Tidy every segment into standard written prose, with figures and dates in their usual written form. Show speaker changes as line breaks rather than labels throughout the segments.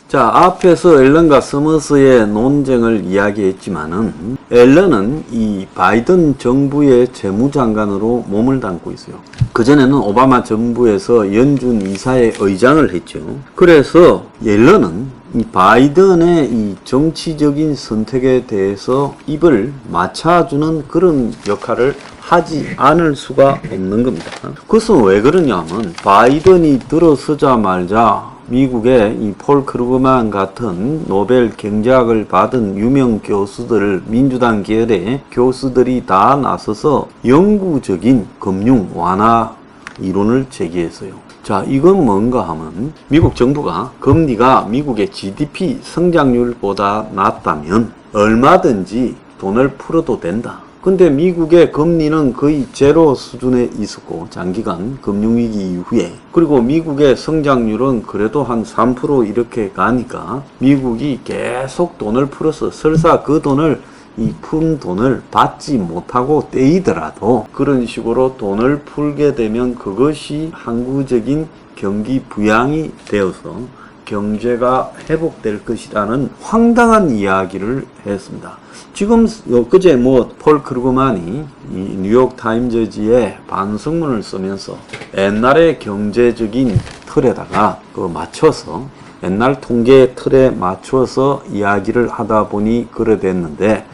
자, 앞에서 앨런과 서머스의 논쟁을 이야기했지만은 앨런은 이 바이든 정부의 재무장관으로 몸을 담고 있어요. 그전에는 오바마 정부에서 연준 이사회 의장을 했죠. 그래서 앨런은 이 바이든의 이 정치적인 선택에 대해서 입을 맞춰주는 그런 역할을 하지 않을 수가 없는 겁니다. 그것은 왜 그러냐면 바이든이 들어서자마자 미국의 이 폴 크루그만 같은 노벨 경제학을 받은 유명 교수들, 민주당 계열의 교수들이 다 나서서 영구적인 금융 완화 이론을 제기했어요. 자, 이건 뭔가 하면 미국 정부가 금리가 미국의 GDP 성장률보다 낮다면 얼마든지 돈을 풀어도 된다. 근데 미국의 금리는 거의 제로 수준에 있었고 장기간 금융위기 이후에, 그리고 미국의 성장률은 그래도 한 3% 이렇게 가니까 미국이 계속 돈을 풀어서 설사 그 돈을 이 푼 돈을 받지 못하고 떼이더라도 그런 식으로 돈을 풀게 되면 그것이 항구적인 경기 부양이 되어서 경제가 회복될 것이라는 황당한 이야기를 했습니다. 지금 그제 폴 크루그만이 이 뉴욕 타임즈지에 반성문을 쓰면서 옛날의 경제적인 틀에다가 맞춰서 옛날 통계 틀에 맞춰서 이야기를 하다 보니 그래 됐는데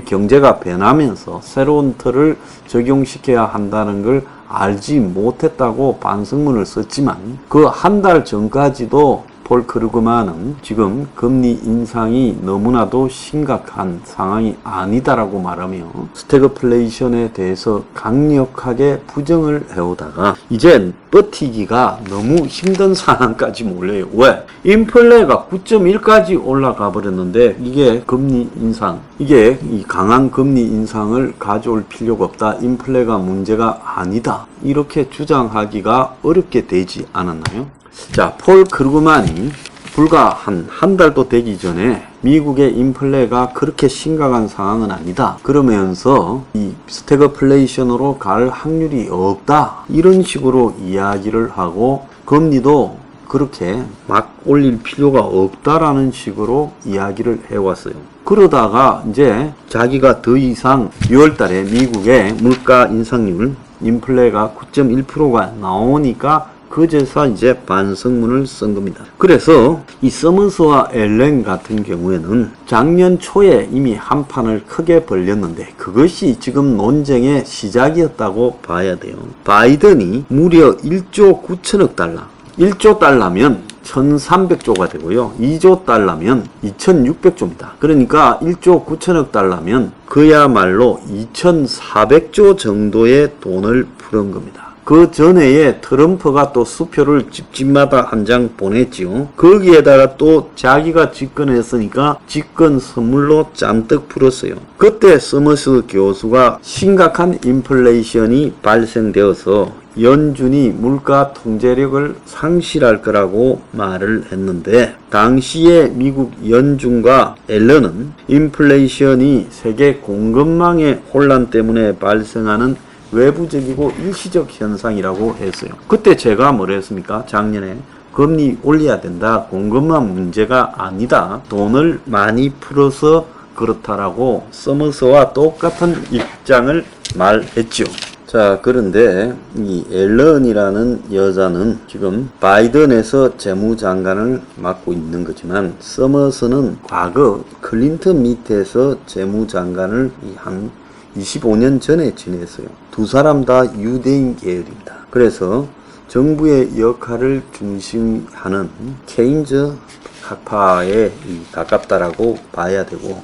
경제가 변하면서 새로운 틀을 적용시켜야 한다는 걸 알지 못했다고 반성문을 썼지만 그 한 달 전까지도 폴 크루그만은 지금 금리 인상이 너무나도 심각한 상황이 아니다라고 말하며 스태그플레이션에 대해서 강력하게 부정을 해오다가 이젠 버티기가 너무 힘든 상황까지 몰려요. 왜? 인플레가 9.1까지 올라가 버렸는데 이게 금리 인상, 이게 이 강한 금리 인상을 가져올 필요가 없다. 인플레가 문제가 아니다. 이렇게 주장하기가 어렵게 되지 않았나요? 자, 폴 크루그만이 불과 한 달도 되기 전에 미국의 인플레가 그렇게 심각한 상황은 아니다. 그러면서 이 스태그플레이션으로 갈 확률이 없다. 이런 식으로 이야기를 하고 금리도 그렇게 막 올릴 필요가 없다라는 식으로 이야기를 해왔어요. 그러다가 이제 자기가 더 이상 6월 달에 미국의 물가 인상률, 인플레가 9.1%가 나오니까 그제서 이제 반성문을 쓴 겁니다. 그래서 이 서머스와 앨런 같은 경우에는 작년 초에 이미 한 판을 크게 벌렸는데 그것이 지금 논쟁의 시작이었다고 봐야 돼요. 바이든이 무려 1조 9천억 달러, 1조 달러면 1300조가 되고요. 2조 달러면 2600조입니다. 그러니까 1조 9천억 달러면 그야말로 2400조 정도의 돈을 풀은 겁니다. 그 전에에 트럼프가 또 수표를 집집마다 한 장 보냈지요. 거기에다가 또 자기가 집권했으니까 집권 선물로 잔뜩 풀었어요. 그때 서머스 교수가 심각한 인플레이션이 발생되어서 연준이 물가 통제력을 상실할 거라고 말을 했는데 당시에 미국 연준과 앨런은 인플레이션이 세계 공급망의 혼란 때문에 발생하는 외부적이고 일시적 현상이라고 했어요. 그때 제가 뭐라 했습니까? 작년에 금리 올려야 된다. 공급망 문제가 아니다. 돈을 많이 풀어서 그렇다라고 서머스와 똑같은 입장을 말했죠. 자, 그런데 이 앨런이라는 여자는 지금 바이든에서 재무장관을 맡고 있는 거지만 서머스는 과거 클린턴 밑에서 재무장관을 한 25년 전에 지냈어요. 두 사람 다 유대인 계열입니다. 그래서 정부의 역할을 중심하는 케인즈 학파에 가깝다라고 봐야 되고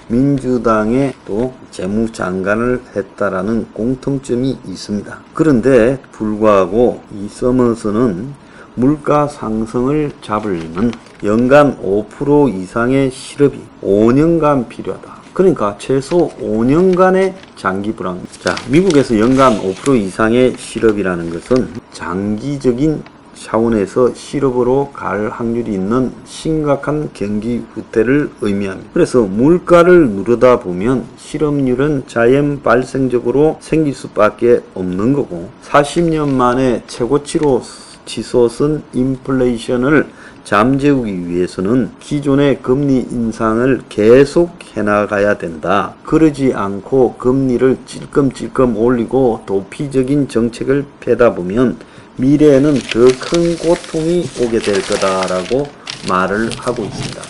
민주당에 또 재무장관을 했다라는 공통점이 있습니다. 그런데 불구하고 이 서머스는 물가 상승을 잡으려면 연간 5% 이상의 실업이 5년간 필요하다. 그러니까 최소 5년간의 장기 불황. 자, 미국에서 연간 5% 이상의 실업이라는 것은 장기적인 차원에서 실업으로 갈 확률이 있는 심각한 경기 후퇴를 의미합니다. 그래서 물가를 누르다 보면 실업률은 자연 발생적으로 생길 수밖에 없는 거고 40년 만에 최고치로 치솟은 인플레이션을 잠재우기 위해서는 기존의 금리 인상을 계속 해나가야 된다. 그러지 않고 금리를 찔끔찔끔 올리고 도피적인 정책을 펴다 보면 미래에는 더 큰 고통이 오게 될 거다라고 말을 하고 있습니다.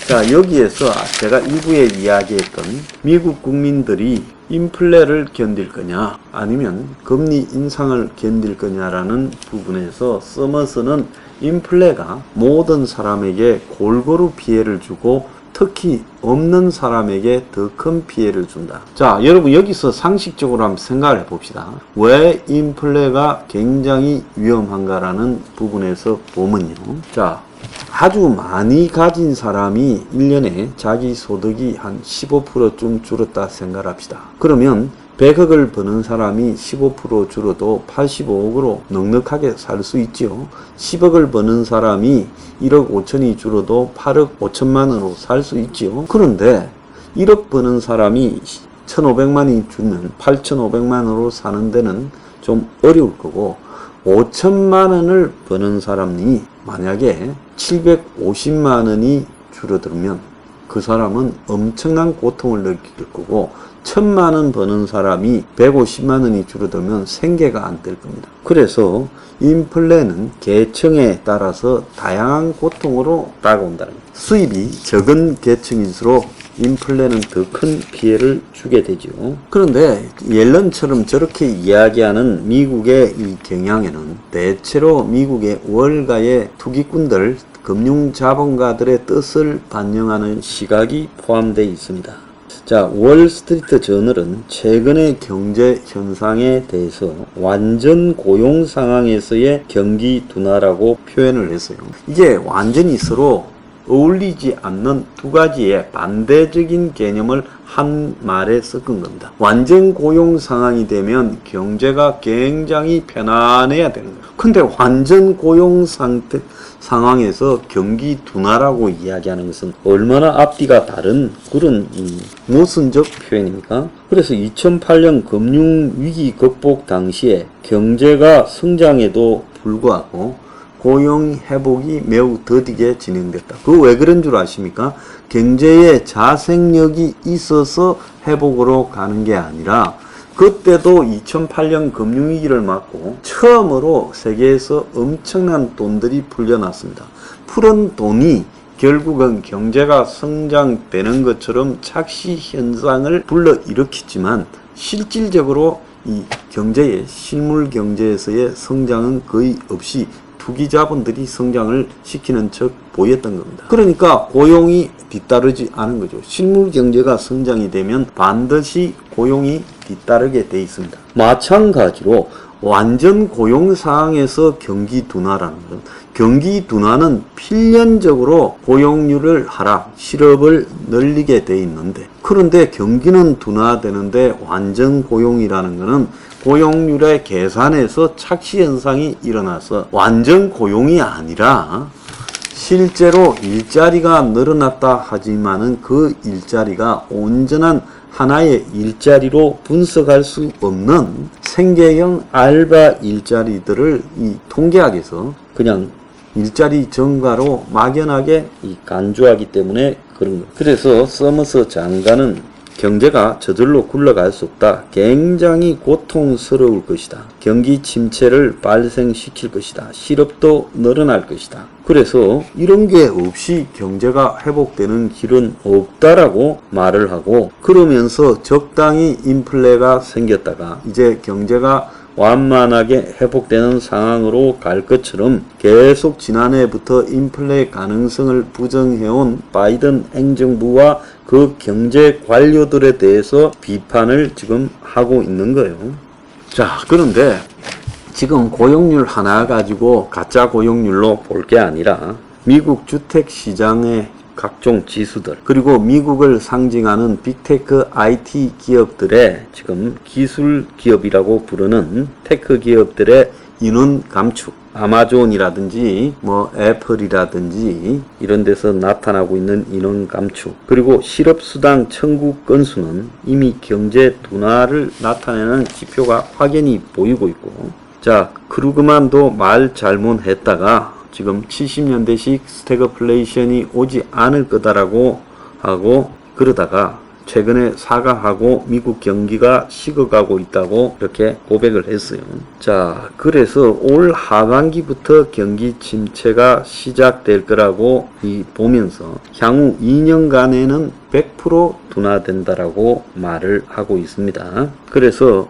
자, 여기에서 제가 일부에 이야기했던 미국 국민들이 인플레를 견딜 거냐 아니면 금리 인상을 견딜 거냐라는 부분에서 서머스는 인플레가 모든 사람에게 골고루 피해를 주고 특히 없는 사람에게 더 큰 피해를 준다. 자, 여러분 여기서 상식적으로 한번 생각을 해봅시다. 왜 인플레가 굉장히 위험한가라는 부분에서 보면요. 자, 아주 많이 가진 사람이 1년에 자기 소득이 한 15%좀 줄었다 생각합시다. 그러면 100억을 버는 사람이 15% 줄어도 85억으로 넉넉하게 살 수 있지요. 10억을 버는 사람이 1억 5천이 줄어도 8억 5천만 원으로 살 수 있지요. 그런데 1억 버는 사람이 1,500만이 주면 8,500만 원으로 사는 데는 좀 어려울 거고 5천만 원을 버는 사람이 만약에 750만 원이 줄어들면 그 사람은 엄청난 고통을 느낄 거고 1,000만 원 버는 사람이 150만 원이 줄어들면 생계가 안 될 겁니다. 그래서 인플레는 계층에 따라서 다양한 고통으로 다가온다는 겁니다. 수입이 적은 계층일수록 인플레는 더 큰 피해를 주게 되죠. 그런데 옐런처럼 저렇게 이야기하는 미국의 이 경향에는 대체로 미국의 월가의 투기꾼들, 금융자본가들의 뜻을 반영하는 시각이 포함되어 있습니다. 자, 월스트리트 저널은 최근의 경제 현상에 대해서 완전 고용 상황에서의 경기 둔화라고 표현을 했어요. 이게 완전히 서로 어울리지 않는 두 가지의 반대적인 개념을 한 말에 섞은 겁니다. 완전 고용 상황이 되면 경제가 굉장히 편안해야 되는 거예요. 근데 완전 고용 상황에서 경기 둔화라고 이야기하는 것은 얼마나 앞뒤가 다른 그런 모순적 표현입니까? 그래서 2008년 금융위기 극복 당시에 경제가 성장에도 불구하고 고용 회복이 매우 더디게 진행됐다. 그거 왜 그런 줄 아십니까? 경제에 자생력이 있어서 회복으로 가는 게 아니라 그때도 2008년 금융위기를 맞고 처음으로 세계에서 엄청난 돈들이 풀려났습니다. 푸른 돈이 결국은 경제가 성장되는 것처럼 착시 현상을 불러일으켰지만 실질적으로 이 경제의 실물 경제에서의 성장은 거의 없이 투기자본들이 성장을 시키는 척 보였던 겁니다. 그러니까 고용이 뒤따르지 않은 거죠. 실물 경제가 성장이 되면 반드시 고용이 뒤따르게 돼 있습니다. 마찬가지로 완전 고용 상황에서 경기 둔화라는 건 경기 둔화는 필연적으로 고용률을 하락, 실업을 늘리게 돼 있는데 그런데 경기는 둔화되는데 완전 고용이라는 것은 고용률의 계산에서 착시 현상이 일어나서 완전 고용이 아니라 실제로 일자리가 늘어났다 하지만은 그 일자리가 온전한 하나의 일자리로 분석할 수 없는 생계형 알바 일자리들을 이 통계학에서 그냥 일자리 증가로 막연하게 간주하기 때문에 그런 거예요. 그래서 서머스 장관은 경제가 저절로 굴러갈 수 없다. 굉장히 고통스러울 것이다. 경기 침체를 발생시킬 것이다. 실업도 늘어날 것이다. 그래서 이런 게 없이 경제가 회복되는 길은 없다라고 말을 하고 그러면서 적당히 인플레가 생겼다가 이제 경제가 완만하게 회복되는 상황으로 갈 것처럼 계속 지난해부터 인플레 가능성을 부정해온 바이든 행정부와 그 경제 관료들에 대해서 비판을 지금 하고 있는 거예요. 자, 그런데 지금 고용률 하나 가지고 가짜 고용률로 볼 게 아니라 미국 주택 시장의 각종 지수들 그리고 미국을 상징하는 빅테크 IT 기업들의 지금 기술 기업이라고 부르는 테크 기업들의 인원 감축 아마존이라든지 뭐 애플이라든지 이런 데서 나타나고 있는 인원 감축 그리고 실업수당 청구 건수는 이미 경제 둔화를 나타내는 지표가 확연히 보이고 있고 자 크루그만도 말 잘못했다가 지금 70년대식 스태그플레이션이 오지 않을 거다라고 하고 그러다가 최근에 사과하고 미국 경기가 식어가고 있다고 이렇게 고백을 했어요. 자, 그래서 올 하반기부터 경기 침체가 시작될 거라고 보면서 향후 2년간에는 100% 둔화된다라고 말을 하고 있습니다. 그래서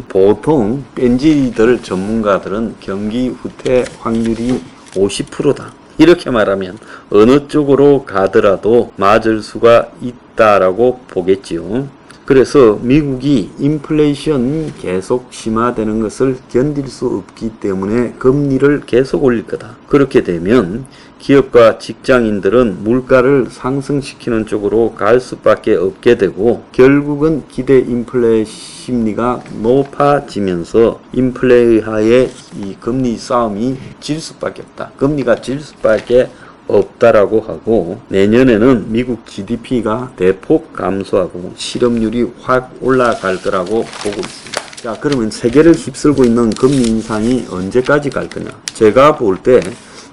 보통 뺀지들 전문가들은 경기 후퇴 확률이 50%다. 이렇게 말하면 어느 쪽으로 가더라도 맞을 수가 있다라고 보겠지요. 그래서 미국이 인플레이션 계속 심화되는 것을 견딜 수 없기 때문에 금리를 계속 올릴 거다. 그렇게 되면 기업과 직장인들은 물가를 상승시키는 쪽으로 갈 수밖에 없게 되고 결국은 기대 인플레 심리가 높아지면서 인플레이하에 이 금리 싸움이 질 수밖에 없다. 금리가 질 수밖에 없다라고 하고 내년에는 미국 GDP가 대폭 감소하고 실업률이 확 올라갈 거라고 보고 있습니다. 자, 그러면 세계를 휩쓸고 있는 금리 인상이 언제까지 갈 거냐? 제가 볼 때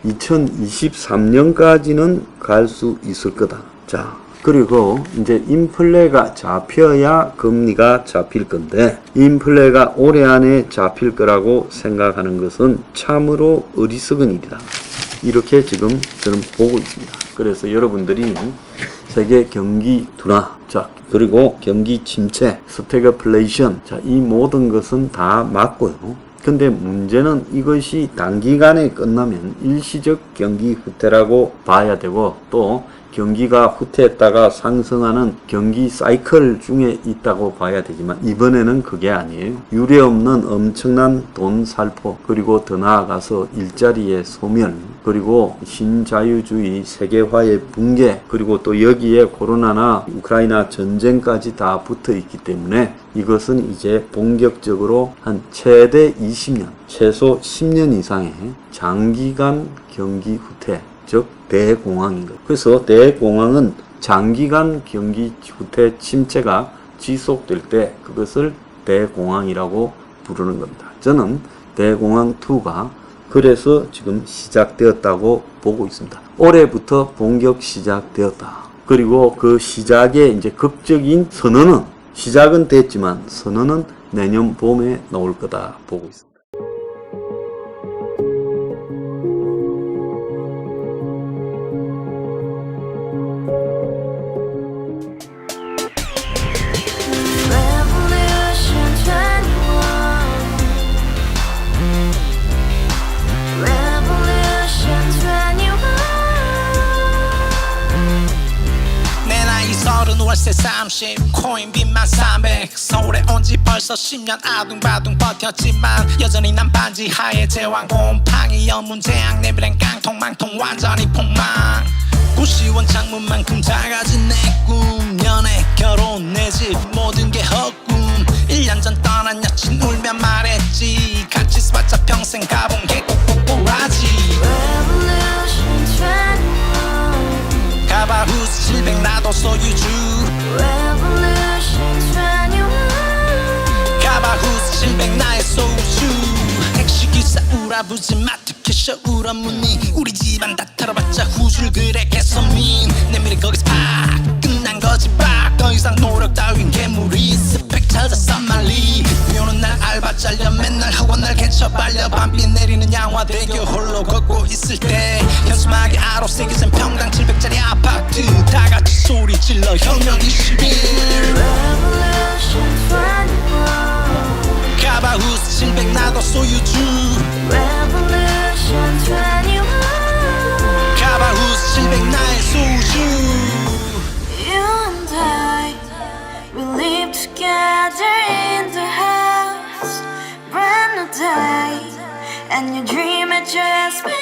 2023년까지는 갈 수 있을 거다. 자, 그리고 이제 인플레가 잡혀야 금리가 잡힐 건데 인플레가 올해 안에 잡힐 거라고 생각하는 것은 참으로 어리석은 일이다. 이렇게 지금 저는 보고 있습니다. 그래서 여러분들이 세계 경기 둔화, 자, 그리고 경기 침체, 스태그플레이션, 자, 이 모든 것은 다 맞고요. 근데 문제는 이것이 단기간에 끝나면 일시적 경기 후퇴라고 봐야 되고 또 경기가 후퇴했다가 상승하는 경기 사이클 중에 있다고 봐야 되지만 이번에는 그게 아니에요. 유례없는 엄청난 돈 살포 그리고 더 나아가서 일자리의 소멸 그리고 신자유주의 세계화의 붕괴 그리고 또 여기에 코로나나 우크라이나 전쟁까지 다 붙어 있기 때문에 이것은 이제 본격적으로 한 최대 20년 최소 10년 이상의 장기간 경기 후퇴 즉 대공황인 거예요. 그래서 대공황은 장기간 경기 후퇴 침체가 지속될 때 그것을 대공황이라고 부르는 겁니다. 저는 대공황2가 그래서 지금 시작되었다고 보고 있습니다. 올해부터 본격 시작되었다. 그리고 그 시작의 이제 극적인 선언은 시작은 됐지만 선언은 내년 봄에 나올 거다 보고 있습니다.
월세 30 코인빚만 300 서울에 온지 벌써 10년 아둥바둥 버텼지만 여전히 난 반지 하에 제왕 곰팡이 연문제약 내 미래는 깡통망통 완전히 폭망 고시원 창문만큼 작아진 내 꿈 연애 결혼 내 집 모든 게 헛꿈 1년 전 떠난 여친 울며 말했지 같이 써봤자 평생 가본 게 꼬꼬꼬라지 가바후스 700 나도 소유주 가바후스 700 나의 소유주 택시기사 우라부지 마트 캐셔 울어문니 우리 집안 다 털어봤자 후줄 그래 개선민 내 미래 거기서 팍 끝난 거지 팍더 이상 노력 따윈 괴물이 스펙 찾아서 말리 비오는 날 알바 잘려 맨날 학원 날 개쳐 빨려 밤비 내리는 양화대교 홀로 걷고 있을 때 현수막에 아로 새겨진 평당 700짜리 아파트 다같이 소리 질러 혁명 21 가바후스 700 나도 소유주 가바후스 700 나의 소유주
You and I, we live together in the house, brand new day, and your dream had just been